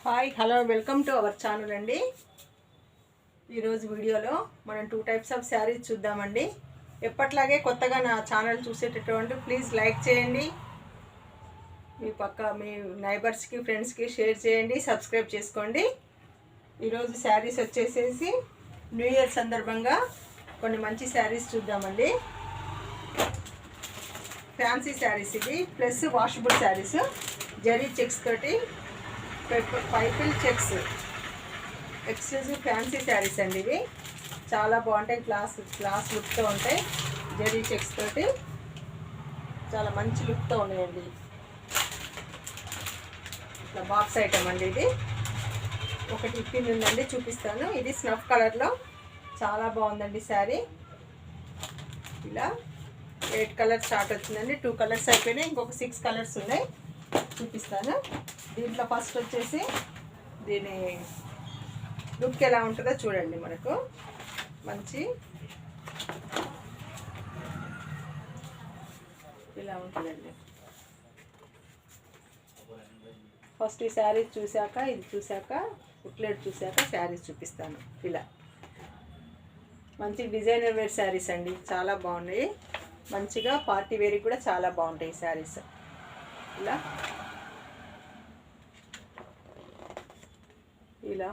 Hi hello welcome to our channel అండి. ఈరోజు వీడియోలో మనం 2 టైప్స్ ఆఫ్ శారీస్ చూద్దామండి. ఎప్పట్లాగే కొత్తగా నా ఛానల్ చూసేటటువంటి ప్లీజ్ లైక్ చేయండి, మీ నైబర్స్కి ఫ్రెండ్స్కి షేర్ చేయండి, సబ్స్క్రైబ్ చేసుకోండి. ఈరోజు శారీస్ వచ్చేసేసి న్యూ ఇయర్ సందర్భంగా కొన్ని మంచి శారీస్ చూద్దామండి. ఫ్యాన్సీ శారీస్ ఇవి plus washable saris, zari checks తోటి పైపుల్ చెక్స్ ఎక్స్క్లూజివ్ ఫ్యాన్సీ శారీస్ అండి. ఇవి చాలా బాగుంటాయి, క్లాస్ లుక్తో ఉంటాయి. జరీ చెక్స్ తోటి చాలా మంచి లుక్తో ఉన్నాయండి. ఇట్లా బాక్స్ ఐటమ్ అండి. ఇది ఒకటి ఇప్పింది ఉందండి, చూపిస్తాను. ఇది స్నఫ్ కలర్లో చాలా బాగుందండి శారీ. ఇలా 8 కలర్స్ స్టార్ట్ వచ్చిందండి. 2 కలర్స్ అయిపోయినాయి, ఇంకొక 6 కలర్స్ ఉన్నాయి, చూపిస్తాను. దీంట్లో ఫస్ట్ వచ్చేసి దీని లుక్ ఎలా ఉంటుందో చూడండి. మనకు మంచి ఇలా ఉంటుందండి. ఫస్ట్ ఈ శారీస్ చూశాక, ఇది చూశాక, బుక్లెట్ చూశాక శారీస్ చూపిస్తాను. ఇలా మంచి డిజైనర్ వేర్ శారీస్ అండి, చాలా బాగున్నాయి. మంచిగా పార్టీ వేర్కి కూడా చాలా బాగుంటాయి ఈ శారీస్. ఇలా ఇలా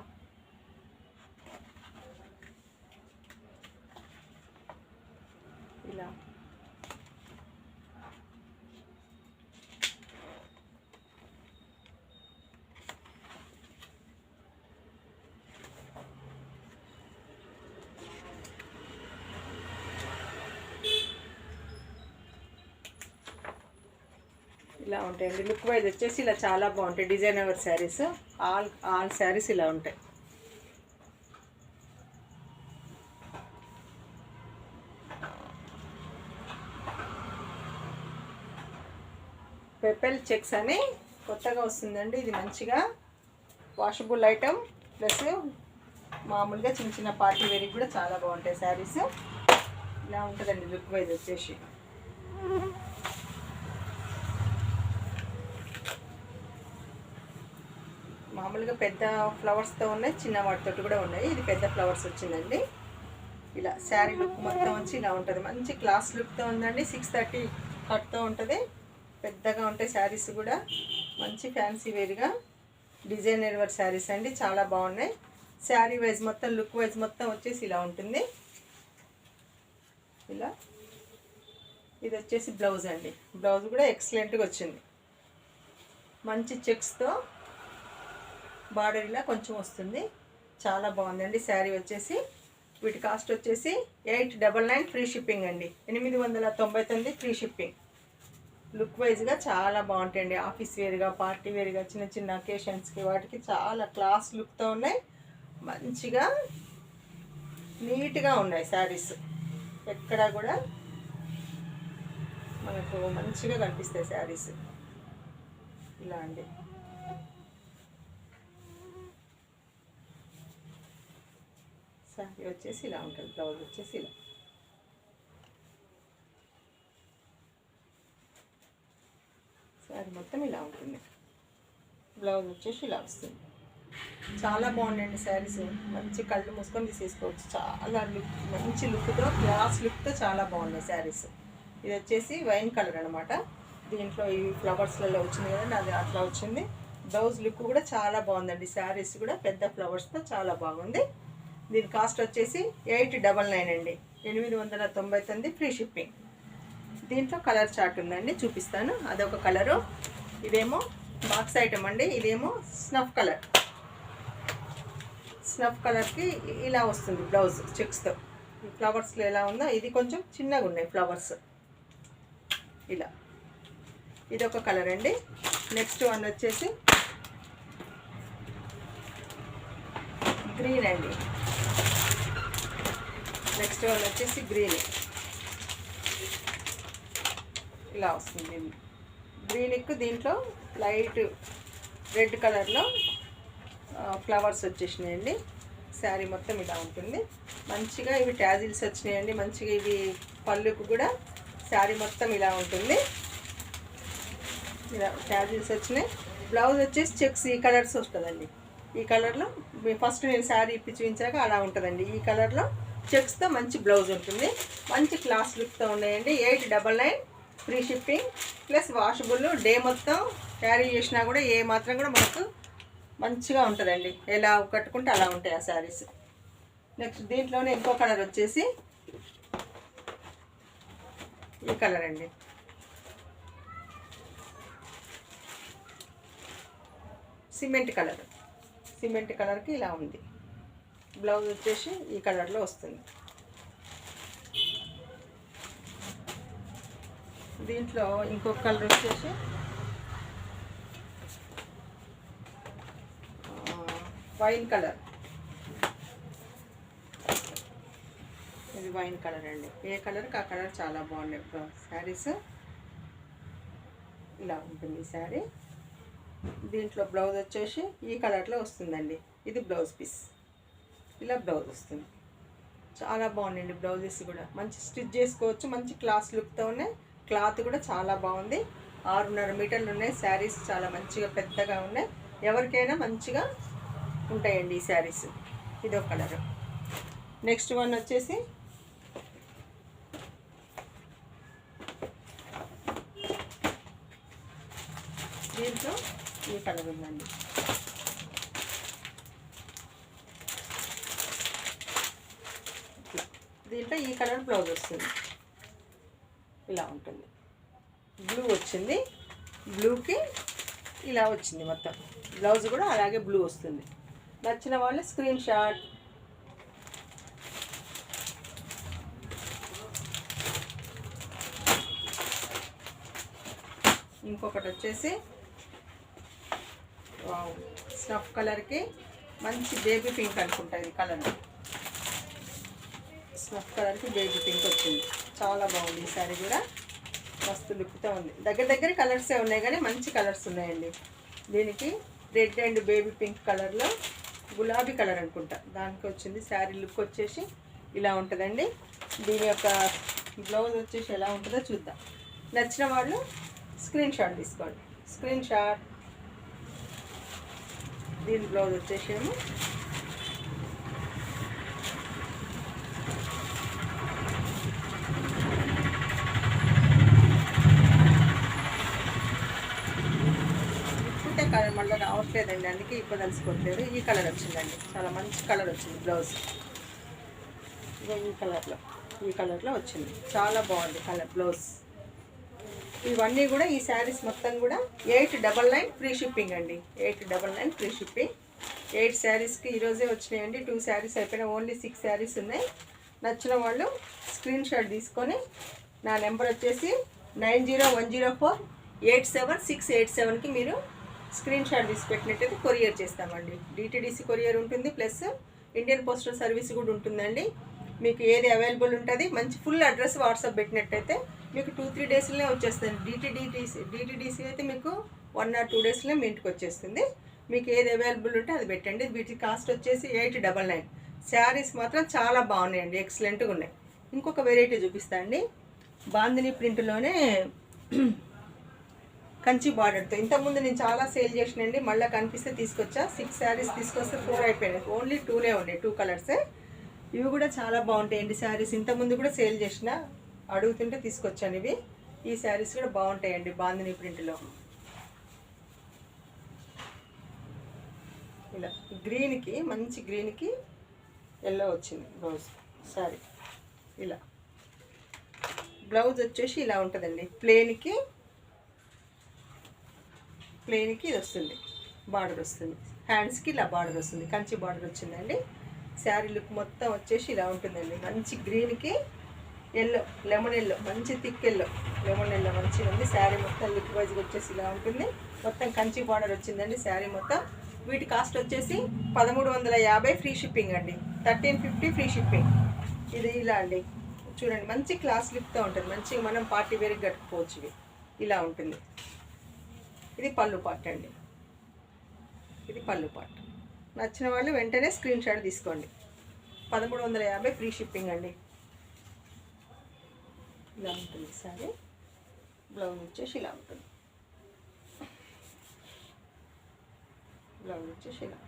ఇలా ఇలా ఉంటాయండి. లుక్ వైజ్ వచ్చేసి ఇలా చాలా బాగుంటాయి. డిజైనర్ శారీస్, ఆల్ శారీస్ ఇలా ఉంటాయి. పెపెల్ చెక్స్ అని కొత్తగా వస్తుందండి. ఇది మంచిగా వాషబుల్ ఐటమ్ ప్లస్ మామూలుగా చిన్న చిన్న పార్టీ వేర్కి కూడా చాలా బాగుంటాయి శారీస్. ఇలా ఉంటుందండి లుక్ వైజ్ వచ్చేసి. మామూలుగా పెద్ద ఫ్లవర్స్తో ఉన్నాయి, చిన్న వాటితో కూడా ఉన్నాయి. ఇది పెద్ద ఫ్లవర్స్ వచ్చిందండి. ఇలా శారీ లుక్ మొత్తం వచ్చి ఇలా ఉంటుంది. మంచి క్లాస్ లుక్తో ఉందండి. 630 కట్తో ఉంటుంది. పెద్దగా ఉంటాయి శారీస్ కూడా. మంచి ఫ్యాన్సీ వేర్గా డిజైనర్ వేర్ శారీస్ అండి, చాలా బాగున్నాయి. శారీ వైజ్ మొత్తం లుక్ వైజ్ మొత్తం వచ్చేసి ఇలా ఉంటుంది. ఇలా ఇది వచ్చేసి బ్లౌజ్ అండి. బ్లౌజ్ కూడా ఎక్సలెంట్గా వచ్చింది. మంచి చెక్స్తో బార్డర్ ఇలా కొంచెం వస్తుంది, చాలా బాగుందండి శారీ వచ్చేసి. వీటి కాస్ట్ వచ్చేసి 899 ఫ్రీ షిప్పింగ్ అండి. 899 ఫ్రీ షిప్పింగ్. లుక్ వైజ్గా చాలా బాగుంటాయండి. ఆఫీస్ వేర్గా, పార్టీ వేర్గా, చిన్న చిన్న అకేషన్స్కి వాటికి చాలా క్లాస్ లుక్తో ఉన్నాయి. మంచిగా నీట్గా ఉన్నాయి శారీస్. ఎక్కడా కూడా మనకు మంచిగా కనిపిస్తాయి శారీస్. ఇలా అండి. శారీ వచ్చేసి ఇలా ఉంటుంది. బ్లౌజ్ వచ్చేసి ఇలా. శారీ మొత్తం ఇలా ఉంటుంది. బ్లౌజ్ వచ్చేసి ఇలా వస్తుంది. చాలా బాగుండండి శారీస్. మంచి కళ్ళు మూసుకొని తీసేసుకోవచ్చు. చాలా మంచి లుక్తో, క్లాస్ లుక్తో చాలా బాగున్నాయి శారీస్. ఇది వచ్చేసి వైన్ కలర్ అనమాట. దీంట్లో ఈ ఫ్లవర్స్లలో వచ్చింది కదండి, అది అట్లా వచ్చింది. బ్లౌజ్ లుక్ కూడా చాలా బాగుందండి. శారీస్ కూడా పెద్ద ఫ్లవర్స్తో చాలా బాగుంది. దీని కాస్ట్ వచ్చేసి 899 అండి. 899 ఫ్రీ షిప్పింగ్. దీంట్లో కలర్ చార్ట్ ఉందండి, చూపిస్తాను. అదొక కలరు. ఇదేమో బాక్స్ ఐటమ్ అండి. ఇదేమో స్నఫ్ కలర్. స్నఫ్ కలర్కి ఇలా వస్తుంది బ్లౌజ్ చెక్స్తో. ఈ ఫ్లవర్స్లో ఎలా ఉందో ఇది కొంచెం చిన్నగా ఉన్నాయి ఫ్లవర్స్. ఇలా ఇదొక కలర్ అండి. నెక్స్ట్ వన్ వచ్చేసి గ్రీన్ అండి. నెక్స్ట్ వన్ వచ్చేసి గ్రీన్. ఇలా వస్తుంది గ్రీన్కి. దీంట్లో లైట్ రెడ్ కలర్లో ఫ్లవర్స్ వచ్చేసినాయండి. శారీ మొత్తం ఇలా ఉంటుంది. మంచిగా ఇవి ట్యాజిల్స్ వచ్చినాయండి. మంచిగా ఇవి పళ్ళుకు కూడా శారీ మొత్తం ఇలా ఉంటుంది. ఇలా ట్యాజిల్స్ వచ్చినాయి. బ్లౌజ్ వచ్చేసి చెక్స్ ఈ కలర్స్ వస్తుందండి. ఈ కలర్లో ఫస్ట్ నేను శారీ ఇప్పి చూపించాక అలా ఉంటుందండి. ఈ కలర్లో చెక్స్తో మంచి బ్లౌజ్ ఉంటుంది. మంచి క్లాస్ లుక్తో ఉన్నాయండి. 899 free shipping plus washable. Day మొత్తం క్యారీ చేసినా కూడా ఏ మాత్రం కూడా మనకు మంచిగా ఉంటుందండి. ఎలా కట్టుకుంటే అలా ఉంటాయి ఆ శారీస్. నెక్స్ట్ దీంట్లోనే ఇంకో కలర్ వచ్చేసి ఈ కలర్ అండి. సిమెంట్ కలర్కి ఇలా ఉంది. బ్లౌజ్ వచ్చేసి ఈ కలర్లో వస్తుంది. దీంట్లో ఇంకొక కలర్ వచ్చేసి వైన్ కలర్. ఇది వైన్ కలర్ అండి. ఏ కలర్కి ఆ కలర్ చాలా బాగున్నాయి శారీస్. ఇలా ఉంటుంది ఈ శారీ. దీంట్లో బ్లౌజ్ వచ్చేసి ఈ కలర్లో వస్తుందండి. ఇది బ్లౌజ్ పీస్. ఇలా బ్లౌజ్ వస్తుంది. చాలా బాగుందండి బ్లౌజెస్ కూడా. మంచి స్టిచ్ చేసుకోవచ్చు. మంచి క్లాస్ లుక్తో ఉన్నాయి. క్లాత్ కూడా చాలా బాగుంది. 6.5 మీటర్లు ఉన్నాయి. శారీస్ చాలా మంచిగా పెద్దగా ఉన్నాయి. ఎవరికైనా మంచిగా ఉంటాయండి ఈ శారీస్. ఇదో కలర్. నెక్స్ట్ వన్ వచ్చేసి దీంట్లో ఈ కలర్ ఉందండి. దీంట్లో ఈ కలర్ బ్లౌజ్ వస్తుంది. ఇలా ఉంటుంది. బ్లూ వచ్చింది. బ్లూకి ఇలా వచ్చింది మొత్తం. బ్లౌజ్ కూడా అలాగే బ్లూ వస్తుంది. నచ్చిన వాళ్ళు స్క్రీన్ షాట్. ఇంకొకటి వచ్చేసి స్నఫ్ కలర్కి మంచి బేబీ పింక్ అనుకుంటా. ఇది కలర్ స్నఫ్ కలర్కి బేబీ పింక్ వచ్చింది. చాలా బాగుంది ఈ సారీ కూడా. మస్తు లుక్తో ఉంది. దగ్గర కలర్సే ఉన్నాయి కానీ మంచి కలర్స్ ఉన్నాయండి. దీనికి రెడ్ అండ్ బేబీ పింక్ కలర్లో గులాబీ కలర్ అనుకుంటా దానికి వచ్చింది. శారీ లుక్ వచ్చేసి ఇలా ఉంటుందండి. దీని యొక్క బ్లౌజ్ వచ్చేసి ఎలా ఉంటుందో చూద్దాం. నచ్చిన వాళ్ళు స్క్రీన్ షాట్ తీసుకోండి. Screen shot. దీని బ్లౌజ్ వచ్చేసేమో ఇప్పుడే కలర్ మళ్ళీ రావట్లేదండి, అందుకే ఇప్పుడు తెలుసుకోవట్లేదు. ఈ కలర్ వచ్చిందండి. చాలా మంచి కలర్ వచ్చింది బ్లౌజ్. ఈ కలర్లో వచ్చింది. చాలా బాగుంది కలర్ బ్లౌజ్. ఇవన్నీ కూడా ఈ శారీస్ మొత్తం కూడా 899 ఫ్రీ షిప్పింగ్ అండి. 899 ఫ్రీ షిప్పింగ్. 8 శారీస్కి ఈరోజే వచ్చినాయండి. 2 శారీస్ అయిపోయినా ఓన్లీ 6 శారీస్ ఉన్నాయి. నచ్చిన వాళ్ళు స్క్రీన్ షాట్ తీసుకొని నా నెంబర్ వచ్చేసి 9010487687కి మీరు స్క్రీన్ షాట్ తీసి పెట్టినట్టయితే కొరియర్ చేస్తామండి. DTDC కొరియర్ ఉంటుంది. ప్లస్ ఇండియన్ పోస్టల్ సర్వీస్ కూడా ఉంటుందండి. మీకు ఏది అవైలబుల్ ఉంటుంది. మంచి ఫుల్ అడ్రస్ వాట్సాప్ పెట్టినట్టయితే మీకు 2-3 డేస్లోనే వచ్చేస్తుంది. DTDC అయితే మీకు 1 or 2 డేస్లో మీ ఇంటికి వచ్చేస్తుంది. మీకు ఏది అవైలబుల్ ఉంటే అది పెట్టండి. వీటి కాస్ట్ వచ్చేసి 899. శారీస్ మాత్రం చాలా బాగున్నాయండి. ఎక్సలెంట్గా ఉన్నాయి. ఇంకొక వెరైటీ చూపిస్తా అండి. బాందిని ప్రింట్లోనే కంచి బార్డర్తో ఇంతకుముందు నేను చాలా సేల్ చేసినండి. మళ్ళీ కనిపిస్తే తీసుకొచ్చా. 6 శారీస్ తీసుకొస్తే 4 అయిపోయినాయి. ఓన్లీ 2నే ఉన్నాయి. 2 కలర్సే. ఇవి కూడా చాలా బాగుంటాయండి శారీస్. ఇంతకుముందు కూడా సేల్ చేసిన, అడుగుతుంటే తీసుకొచ్చాను ఇవి. ఈ శారీస్ కూడా బాగుంటాయండి బాందిని ప్రింట్లో. ఇలా గ్రీన్కి మంచి గ్రీన్కి ఎల్లో వచ్చింది బ్లౌజ్ శారీ. ఇలా బ్లౌజ్ వచ్చేసి ఇలా ఉంటుందండి. ప్లేన్కి ఇది వస్తుంది. బార్డర్ వస్తుంది. హ్యాండ్స్కి ఇలా బార్డర్ వస్తుంది. కంచి బార్డర్ వచ్చిందండి. శారీ లుక్ మొత్తం వచ్చేసి ఇలా ఉంటుందండి. మంచి గ్రీన్కి ఎల్లో, లెమన్ ఎల్లో, మంచి థిక్ ఎల్లో, లెమన్ ఎల్లో మంచిగా ఉంది. శారీ మొత్తం లుక్ వైజ్గా వచ్చేసి ఇలా ఉంటుంది. మొత్తం కంచి బార్డర్ వచ్చిందండి శారీ మొత్తం. వీటి కాస్ట్ వచ్చేసి 1350 ఫ్రీ షిప్పింగ్ అండి. 1350 ఫ్రీ షిప్పింగ్. ఇది ఇలా అండి. చూడండి మంచి క్లాస్ లుక్తో ఉంటుంది. మంచిగా మనం పార్టీ వేర్కి కట్టుకోవచ్చు. ఇవి ఇలా ఉంటుంది. ఇది పళ్ళు పార్ట్ అండి. ఇది పళ్ళు పార్ట్. నచ్చిన వాళ్ళు వెంటనే స్క్రీన్ షాట్ తీసుకోండి. 1350 ఫ్రీ షిప్పింగ్ అండి. ఇలా ఉంటుంది సారీ. బ్లౌజ్ వచ్చేసి ఇలా ఉంటుంది. బ్లౌజ్ వచ్చేసి ఇలా.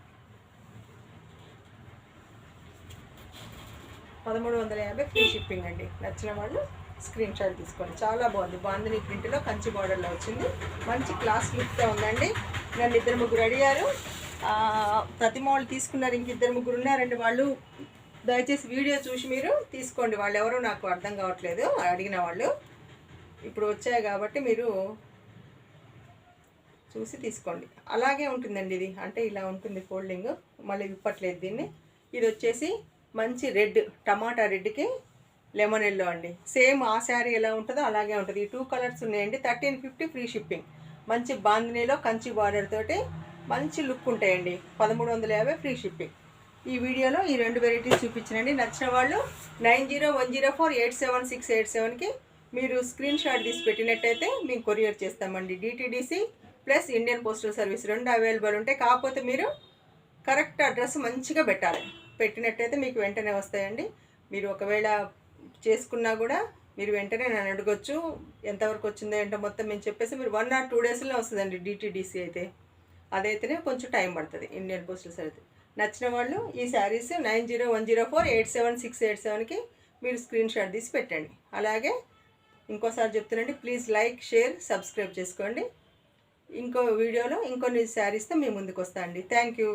1350 ఫ్రీ షిప్పింగ్ అండి. నచ్చిన వాళ్ళు స్క్రీన్ షాట్ తీసుకోండి. చాలా బాగుంది. బాందిని ప్రింట్లో కంచి బార్డర్లో వచ్చింది. మంచి క్లాస్ లుక్గా ఉందండి. నన్ను 2-3 అడిగారు. ప్రతి వాళ్ళు తీసుకున్నారు. ఇంక 2-3 ఉన్నారండి. వాళ్ళు దయచేసి వీడియో చూసి మీరు తీసుకోండి. వాళ్ళు ఎవరో నాకు అర్థం కావట్లేదు అడిగిన వాళ్ళు. ఇప్పుడు వచ్చాయి కాబట్టి మీరు చూసి తీసుకోండి. అలాగే ఉంటుందండి ఇది. అంటే ఇలా ఉంటుంది ఫోల్డింగ్, మళ్ళీ విప్పట్లేదు దీన్ని. ఇది వచ్చేసి మంచి రెడ్, టమాటా రెడ్కి లెమన్ ఎల్లో అండి. సేమ్ ఆ శారీ ఎలా ఉంటుందో అలాగే ఉంటుంది. ఈ 2 కలర్స్ ఉన్నాయండి. 1350 ఫ్రీ షిప్పింగ్. మంచి బాందినీలో కంచి బార్డర్ తోటి మంచి లుక్ ఉంటాయండి. 1350 ఫ్రీ షిప్పింగ్. ఈ వీడియోలో ఈ 2 వెరైటీస్ చూపించినండి. నచ్చిన వాళ్ళు 9010487687కి మీరు స్క్రీన్ షాట్ తీసి పెట్టినట్టయితే మేము కొరియర్ చేస్తామండి. DTDC plus Indian postal service 2 available ఉంటాయి. కాకపోతే మీరు కరెక్ట్ అడ్రస్ మంచిగా పెట్టాలి. పెట్టినట్టయితే మీకు వెంటనే వస్తాయండి. మీరు ఒకవేళ చేసుకున్నా కూడా మీరు వెంటనే నన్ను అడగొచ్చు ఎంతవరకు వచ్చిందో ఏంటో మొత్తం మేము చెప్పేసి మీరు 1 or 2 డేస్లో వస్తుందండి. డిటీడీసీ అయితే అదైతేనే కొంచెం టైం పడుతుంది. Indian postal service. నచ్చిన వాళ్ళు ఈ శారీస్ 9010487687కి మీరు స్క్రీన్ షాట్ తీసి పెట్టండి. అలాగే ఇంకోసారి చెప్తున్నాండి, ప్లీజ్ లైక్, షేర్, సబ్స్క్రైబ్ చేసుకోండి. ఇంకో వీడియోలో ఇంకొన్ని శారీస్తో మీ ముందుకు వస్తా అండి. Thank you.